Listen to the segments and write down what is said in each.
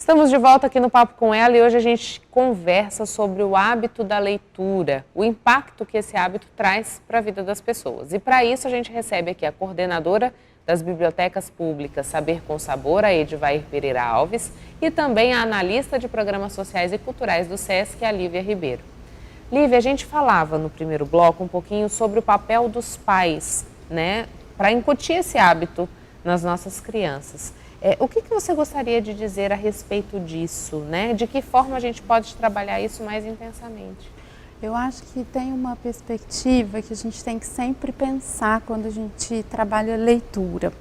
Estamos de volta aqui no Papo com Ela e hoje a gente conversa sobre o hábito da leitura, o impacto que esse hábito traz para a vida das pessoas. E para isso a gente recebe aqui a coordenadora das Bibliotecas Públicas Saber com Sabor, a Edivair Pereira Alves, e também a analista de programas sociais e culturais do SESC, a Lívia Ribeiro. Lívia, a gente falava no primeiro bloco um pouquinho sobre o papel dos pais, né, para incutir esse hábito nas nossas crianças. O que você gostaria de dizer a respeito disso, né? De que forma a gente pode trabalhar isso mais intensamente? Eu acho que tem uma perspectiva que a gente tem que sempre pensar quando a gente trabalha leitura.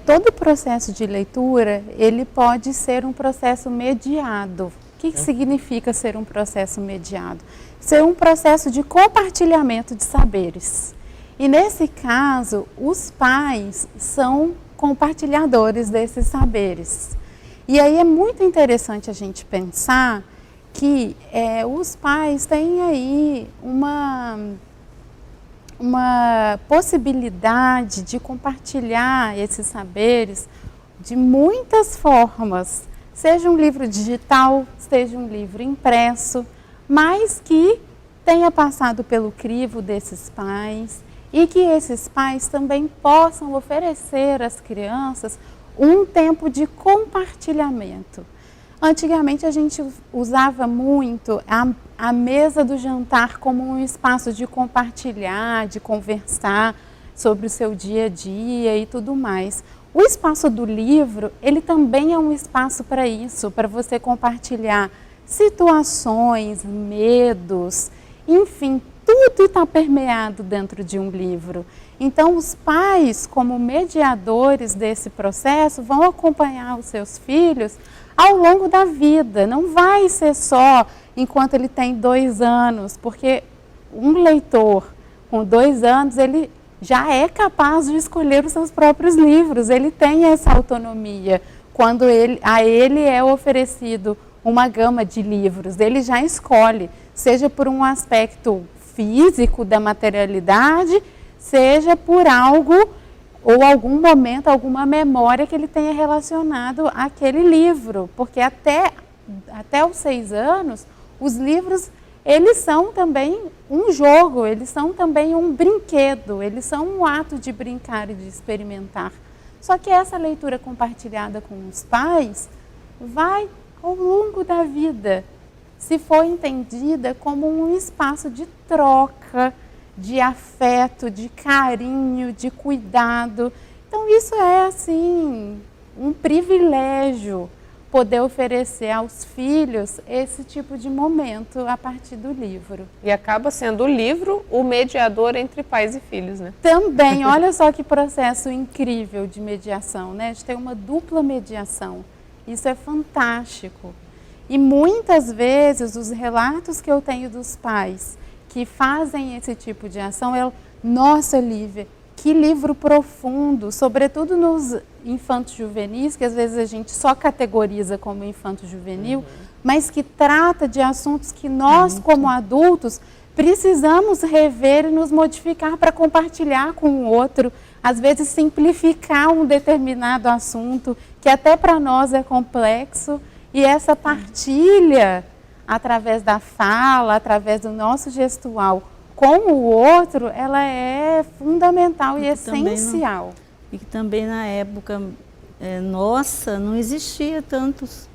Todo o processo de leitura, ele pode ser um processo mediado. O que significa ser um processo mediado? Ser um processo de compartilhamento de saberes. E nesse caso, os pais são compartilhadores desses saberes. E aí é muito interessante a gente pensar que os pais têm aí uma possibilidade de compartilhar esses saberes de muitas formas, seja um livro digital, seja um livro impresso, mas que tenha passado pelo crivo desses pais e que esses pais também possam oferecer às crianças um tempo de compartilhamento. Antigamente a gente usava muito a mesa do jantar como um espaço de compartilhar, de conversar sobre o seu dia a dia e tudo mais. O espaço do livro, ele também é um espaço para isso, para você compartilhar situações, medos, enfim, tudo está permeado dentro de um livro. Então, os pais, como mediadores desse processo, vão acompanhar os seus filhos ao longo da vida. Não vai ser só enquanto ele tem 2 anos, porque um leitor com 2 anos, ele já é capaz de escolher os seus próprios livros. Ele tem essa autonomia. Quando a ele é oferecido uma gama de livros, ele já escolhe, seja por um aspecto físico da materialidade, seja por algo ou algum momento, alguma memória que ele tenha relacionado àquele livro, porque até os 6 anos, os livros, eles são também um jogo, eles são também um brinquedo, eles são um ato de brincar e de experimentar. Só que essa leitura compartilhada com os pais vai ao longo da vida, se for entendida como um espaço de troca, de afeto, de carinho, de cuidado. Então isso é assim um privilégio poder oferecer aos filhos esse tipo de momento a partir do livro. E acaba sendo o livro o mediador entre pais e filhos, né? Também, olha só que processo incrível de mediação, né? A gente tem uma dupla mediação. Isso é fantástico. E muitas vezes os relatos que eu tenho dos pais que fazem esse tipo de ação, nossa, Lívia, que livro profundo, sobretudo nos infantos juvenis, que às vezes a gente só categoriza como infanto juvenil, mas que trata de assuntos que nós, como adultos, precisamos rever e nos modificar para compartilhar com o outro, às vezes simplificar um determinado assunto que até para nós é complexo. E essa partilha, através da fala, através do nosso gestual com o outro, ela é fundamental e essencial. E que também na época nossa, não existia tantos,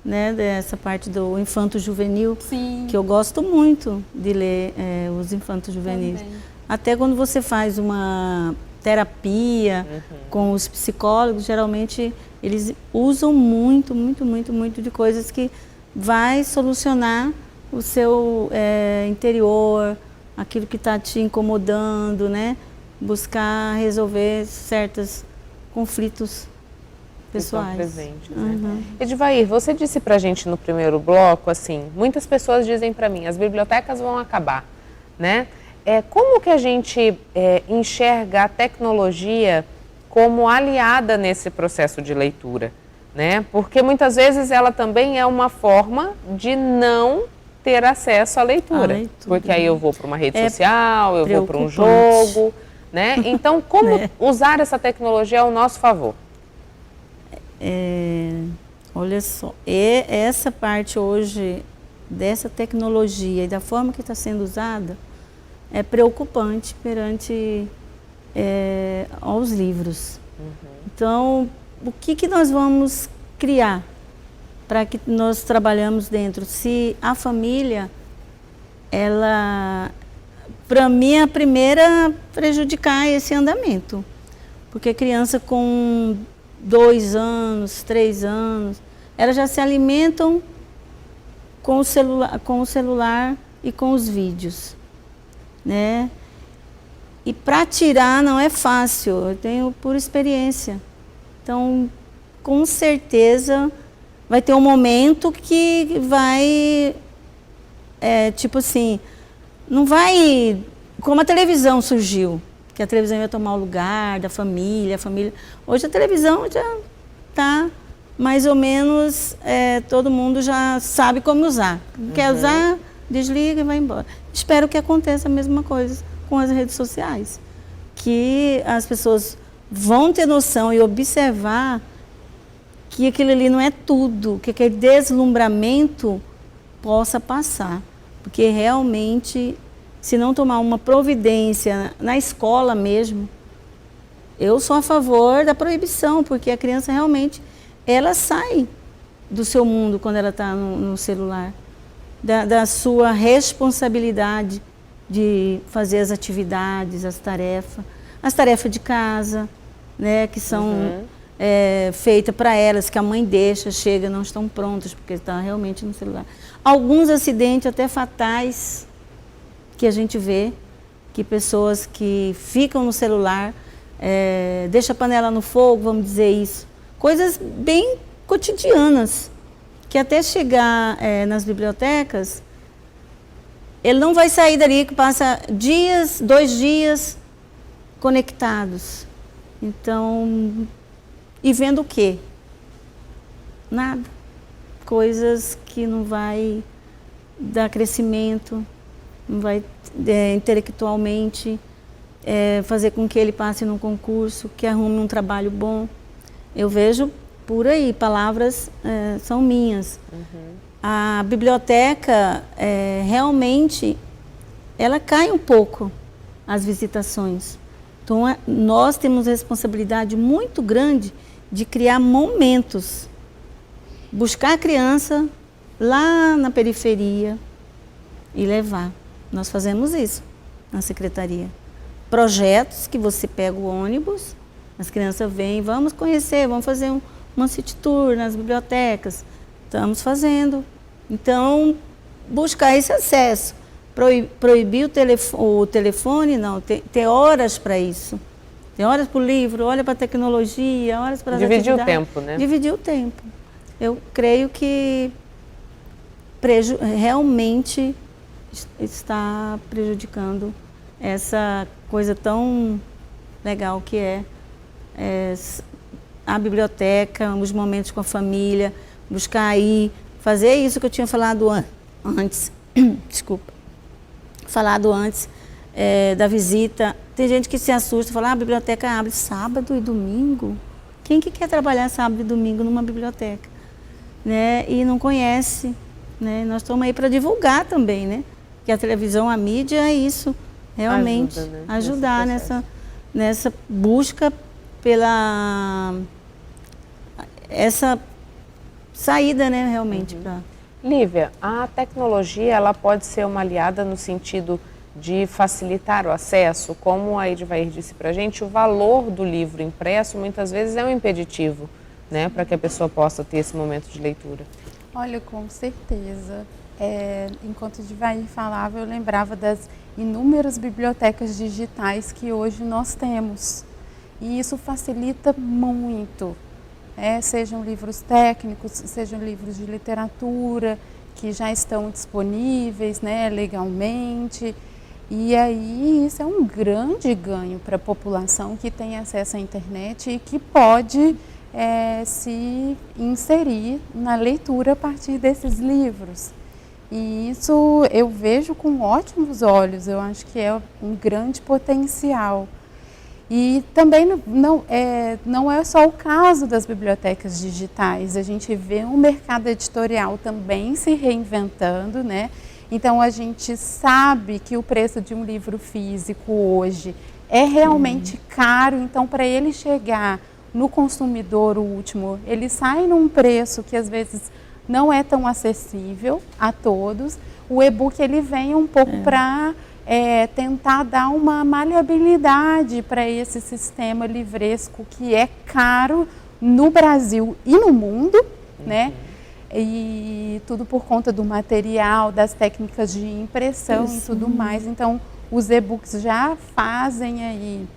né, dessa parte do infanto juvenil, Sim. Que eu gosto muito de ler os infantos juvenis. Também. Até quando você faz uma terapia com os psicólogos, geralmente eles usam muito de coisas que vai solucionar o seu interior, aquilo que está te incomodando, né? Buscar resolver certos conflitos pessoais. Presentes, né? Edivair, você disse pra gente no primeiro bloco, assim, muitas pessoas dizem para mim, as bibliotecas vão acabar, né? Como que a gente enxerga a tecnologia como aliada nesse processo de leitura, né? Porque muitas vezes ela também é uma forma de não ter acesso à leitura. Porque aí eu vou para uma rede social, eu vou para um jogo, né? Então, como usar essa tecnologia ao nosso favor? Olha só, e essa parte hoje dessa tecnologia e da forma que está sendo usada é preocupante perante aos livros. Então, o que nós vamos criar para que nós trabalhamos dentro? Se a família, ela, para mim, é a primeira a prejudicar esse andamento. Porque criança com 2 anos, 3 anos, elas já se alimentam com o celular e com os vídeos, né? E para tirar não é fácil, eu tenho por experiência. Então, com certeza, vai ter um momento que vai, tipo assim, não vai, como a televisão surgiu, que a televisão ia tomar o lugar da família, hoje a televisão já está mais ou menos, todo mundo já sabe como usar. Quer usar, desliga e vai embora. Espero que aconteça a mesma coisa com as redes sociais, que as pessoas vão ter noção e observar que aquilo ali não é tudo, que aquele deslumbramento possa passar, porque realmente, se não tomar uma providência na escola mesmo, eu sou a favor da proibição, porque a criança realmente, ela sai do seu mundo quando ela está no celular, da sua responsabilidade de fazer as atividades, as tarefas de casa, né, que são feitas para elas, que a mãe deixa, chega, não estão prontas, porque está realmente no celular. Alguns acidentes até fatais que a gente vê, que pessoas que ficam no celular, deixa a panela no fogo, vamos dizer isso. Coisas bem cotidianas, que até chegar nas bibliotecas, ele não vai sair dali, que passa 2 dias conectados. Então, e vendo o quê? Nada. Coisas que não vai dar crescimento, não vai intelectualmente fazer com que ele passe num concurso, que arrume um trabalho bom. Eu vejo por aí, palavras são minhas. A biblioteca, realmente, ela cai um pouco, as visitações. Então, nós temos responsabilidade muito grande de criar momentos. Buscar a criança lá na periferia e levar. Nós fazemos isso na secretaria. Projetos que você pega o ônibus, as crianças vêm, vamos conhecer, vamos fazer uma city tour nas bibliotecas. Estamos fazendo. Então, buscar esse acesso. Proibir o telefone, não. Ter horas para isso. Tem horas para o livro, olha para a tecnologia, horas para as atividades. Dividir o tempo, né? Dividir o tempo. Eu creio que realmente está prejudicando essa coisa tão legal que é a biblioteca, os momentos com a família, buscar aí, fazer isso que eu tinha falado antes, desculpa, falado antes da visita. Tem gente que se assusta, fala, a biblioteca abre sábado e domingo. Quem que quer trabalhar sábado e domingo numa biblioteca? Né? E não conhece, né? Nós estamos aí para divulgar também, né? Que a televisão, a mídia é isso, realmente ajuda, né? Ajudar nessa busca pela essa saída, né, realmente. Lívia, a tecnologia, ela pode ser uma aliada no sentido de facilitar o acesso? Como a Edvair disse para a gente, o valor do livro impresso muitas vezes é um impeditivo, né, para que a pessoa possa ter esse momento de leitura. Olha, com certeza. Enquanto Edvair falava, eu lembrava das inúmeras bibliotecas digitais que hoje nós temos. E isso facilita muito. Sejam livros técnicos, sejam livros de literatura, que já estão disponíveis, né, legalmente. E aí isso é um grande ganho para a população que tem acesso à internet e que pode se inserir na leitura a partir desses livros. E isso eu vejo com ótimos olhos, eu acho que é um grande potencial. E também não é só o caso das bibliotecas digitais, a gente vê um mercado editorial também se reinventando, né? Então a gente sabe que o preço de um livro físico hoje é realmente caro, então para ele chegar no consumidor, o último, ele sai num preço que às vezes não é tão acessível a todos. O e-book ele vem um pouco para tentar dar uma maleabilidade para esse sistema livresco que é caro no Brasil e no mundo, né? E tudo por conta do material, das técnicas de impressão e tudo mais. Então, os e-books já fazem aí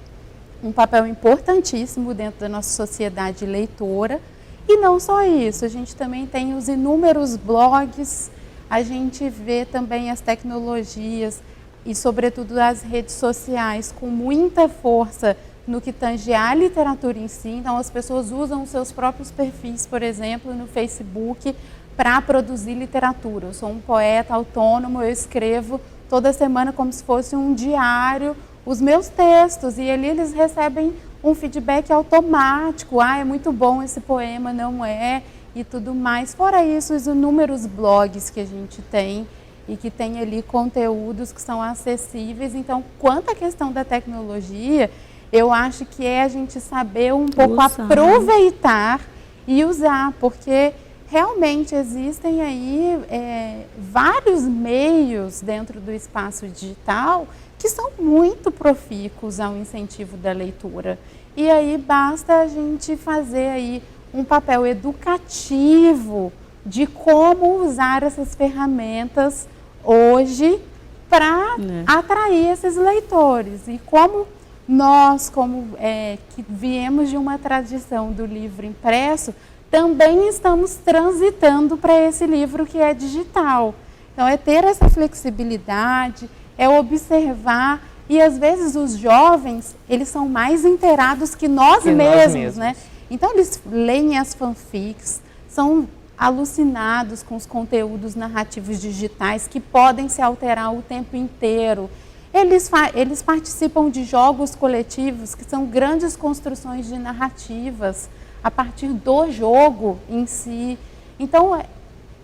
um papel importantíssimo dentro da nossa sociedade leitora. E não só isso, a gente também tem os inúmeros blogs, a gente vê também as tecnologias e, sobretudo, as redes sociais com muita força no que tange à literatura em si. Então, as pessoas usam os seus próprios perfis, por exemplo, no Facebook, para produzir literatura. Eu sou um poeta autônomo, eu escrevo toda semana como se fosse um diário os meus textos, e ali eles recebem um feedback automático. É muito bom esse poema, não é? E tudo mais. Fora isso, os inúmeros blogs que a gente tem e que tem ali conteúdos que são acessíveis. Então, quanto à questão da tecnologia, eu acho que é a gente saber um pouco aproveitar e usar, porque realmente existem aí vários meios dentro do espaço digital que são muito profícuos ao incentivo da leitura. E aí basta a gente fazer aí um papel educativo de como usar essas ferramentas hoje para atrair esses leitores. E como nós, que viemos de uma tradição do livro impresso, também estamos transitando para esse livro que é digital. Então, é ter essa flexibilidade, é observar, e às vezes os jovens, eles são mais inteirados que nós mesmos, né? Então, eles leem as fanfics, são alucinados com os conteúdos narrativos digitais que podem se alterar o tempo inteiro. Eles participam de jogos coletivos que são grandes construções de narrativas a partir do jogo em si. Então,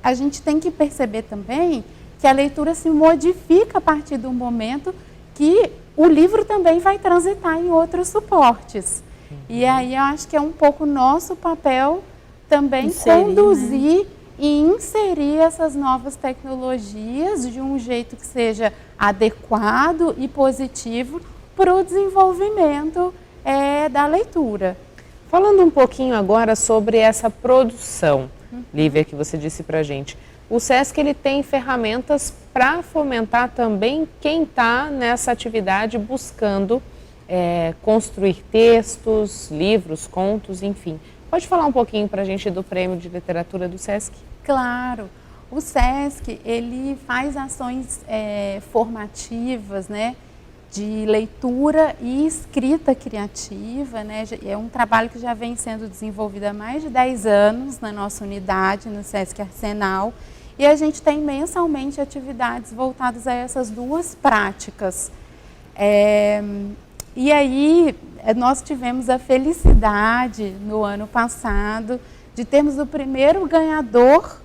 a gente tem que perceber também que a leitura se modifica a partir do momento que o livro também vai transitar em outros suportes. E aí eu acho que é um pouco nosso papel também conduzir e inserir essas novas tecnologias de um jeito que seja adequado e positivo para o desenvolvimento da leitura. Falando um pouquinho agora sobre essa produção, Lívia, que você disse para a gente. O SESC ele tem ferramentas para fomentar também quem está nessa atividade buscando construir textos, livros, contos, enfim. Pode falar um pouquinho para a gente do Prêmio de Literatura do SESC? Claro. O SESC ele faz ações formativas, né, de leitura e escrita criativa, né? É um trabalho que já vem sendo desenvolvido há mais de 10 anos na nossa unidade, no SESC Arsenal, e a gente tem mensalmente atividades voltadas a essas duas práticas. E aí nós tivemos a felicidade no ano passado de termos o primeiro ganhador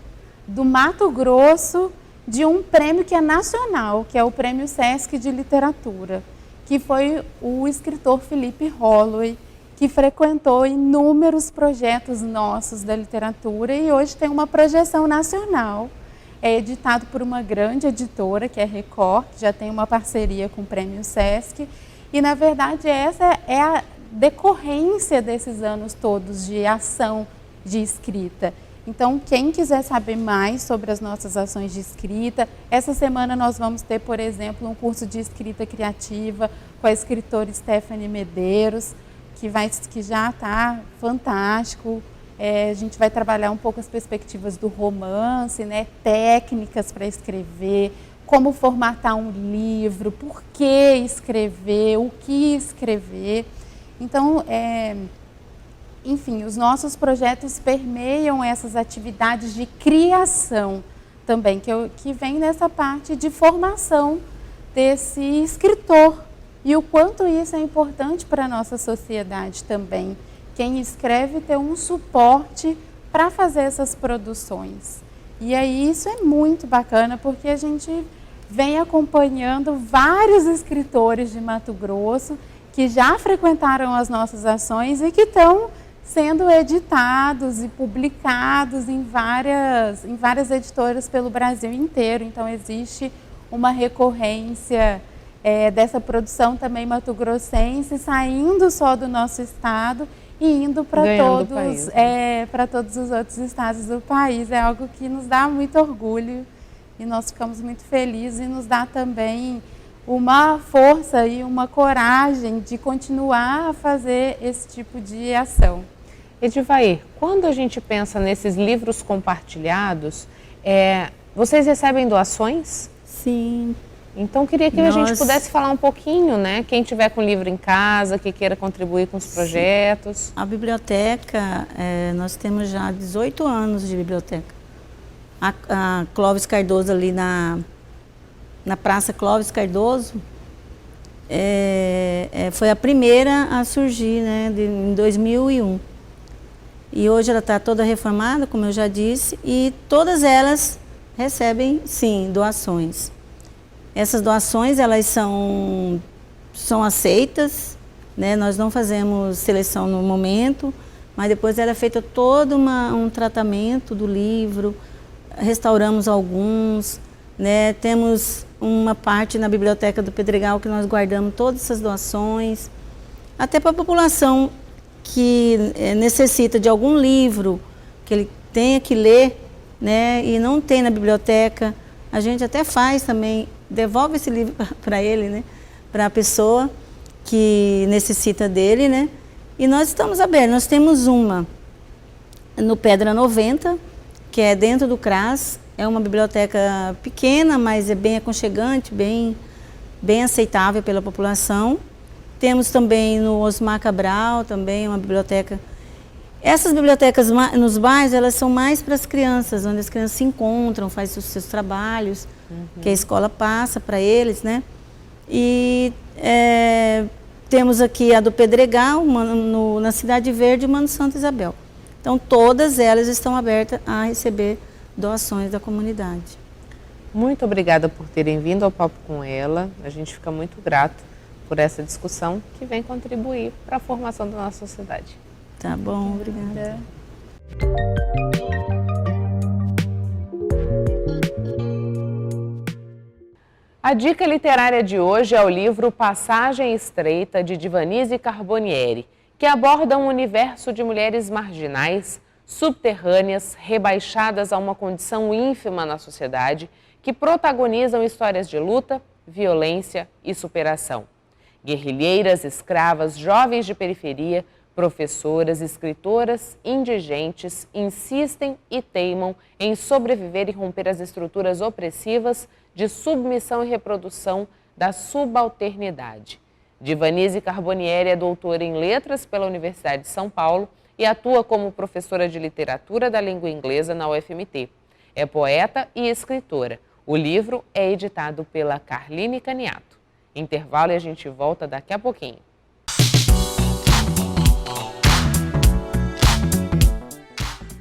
do Mato Grosso de um prêmio que é nacional, que é o Prêmio SESC de Literatura, que foi o escritor Felipe Holloway, que frequentou inúmeros projetos nossos da literatura e hoje tem uma projeção nacional. É editado por uma grande editora, que é Record, que já tem uma parceria com o Prêmio SESC. E, na verdade, essa é a decorrência desses anos todos de ação de escrita. Então, quem quiser saber mais sobre as nossas ações de escrita, essa semana nós vamos ter, por exemplo, um curso de escrita criativa com a escritora Stephanie Medeiros, que já está fantástico. A gente vai trabalhar um pouco as perspectivas do romance, né? Técnicas para escrever, como formatar um livro, por que escrever, o que escrever. Então, enfim, os nossos projetos permeiam essas atividades de criação também, que vem nessa parte de formação desse escritor, e o quanto isso é importante para a nossa sociedade também. Quem escreve ter um suporte para fazer essas produções. E aí isso é muito bacana, porque a gente vem acompanhando vários escritores de Mato Grosso que já frequentaram as nossas ações e que estão sendo editados e publicados em várias editoras pelo Brasil inteiro. Então existe uma recorrência dessa produção também mato-grossense, saindo só do nosso estado e indo para todos os outros estados do país. É algo que nos dá muito orgulho e nós ficamos muito felizes, e nos dá também uma força e uma coragem de continuar a fazer esse tipo de ação. Edivair, quando a gente pensa nesses livros compartilhados, vocês recebem doações? Sim. Então, queria que a gente pudesse falar um pouquinho, né? Quem tiver com livro em casa, que queira contribuir com os projetos. A biblioteca, nós temos já 18 anos de biblioteca. A Clóvis Cardoso, ali na Praça Clóvis Cardoso, foi a primeira a surgir, né, em 2001. E hoje ela está toda reformada, como eu já disse, e todas elas recebem, sim, doações. Essas doações, elas são aceitas, né? Nós não fazemos seleção no momento, mas depois ela é feita todo um tratamento do livro, restauramos alguns, né? Temos uma parte na Biblioteca do Pedregal que nós guardamos todas essas doações, até para a população que necessita de algum livro que ele tenha que ler, né? E não tem na biblioteca, a gente até faz também, devolve esse livro para ele, né? Para a pessoa que necessita dele, né? E nós estamos abertos. Nós temos uma no Pedra 90, que é dentro do CRAS. É uma biblioteca pequena, mas é bem aconchegante, bem aceitável pela população. Temos também no Osmar Cabral, também uma biblioteca. Essas bibliotecas nos bairros, elas são mais para as crianças, onde as crianças se encontram, fazem os seus trabalhos, que a escola passa para eles, né? E temos aqui a do Pedregal, na Cidade Verde, Mano Santa Isabel. Então, todas elas estão abertas a receber doações da comunidade. Muito obrigada por terem vindo ao Papo com Ela. A gente fica muito grato por essa discussão que vem contribuir para a formação da nossa sociedade. Tá bom, obrigada. A dica literária de hoje é o livro Passagem Estreita, de Divanise Carbonieri, que aborda um universo de mulheres marginais, subterrâneas, rebaixadas a uma condição ínfima na sociedade, que protagonizam histórias de luta, violência e superação. Guerrilheiras, escravas, jovens de periferia, professoras, escritoras, indigentes insistem e teimam em sobreviver e romper as estruturas opressivas de submissão e reprodução da subalternidade. Divanise Carbonieri é doutora em Letras pela Universidade de São Paulo e atua como professora de literatura da língua inglesa na UFMT. É poeta e escritora. O livro é editado pela Carline Caniato. Intervalo e a gente volta daqui a pouquinho.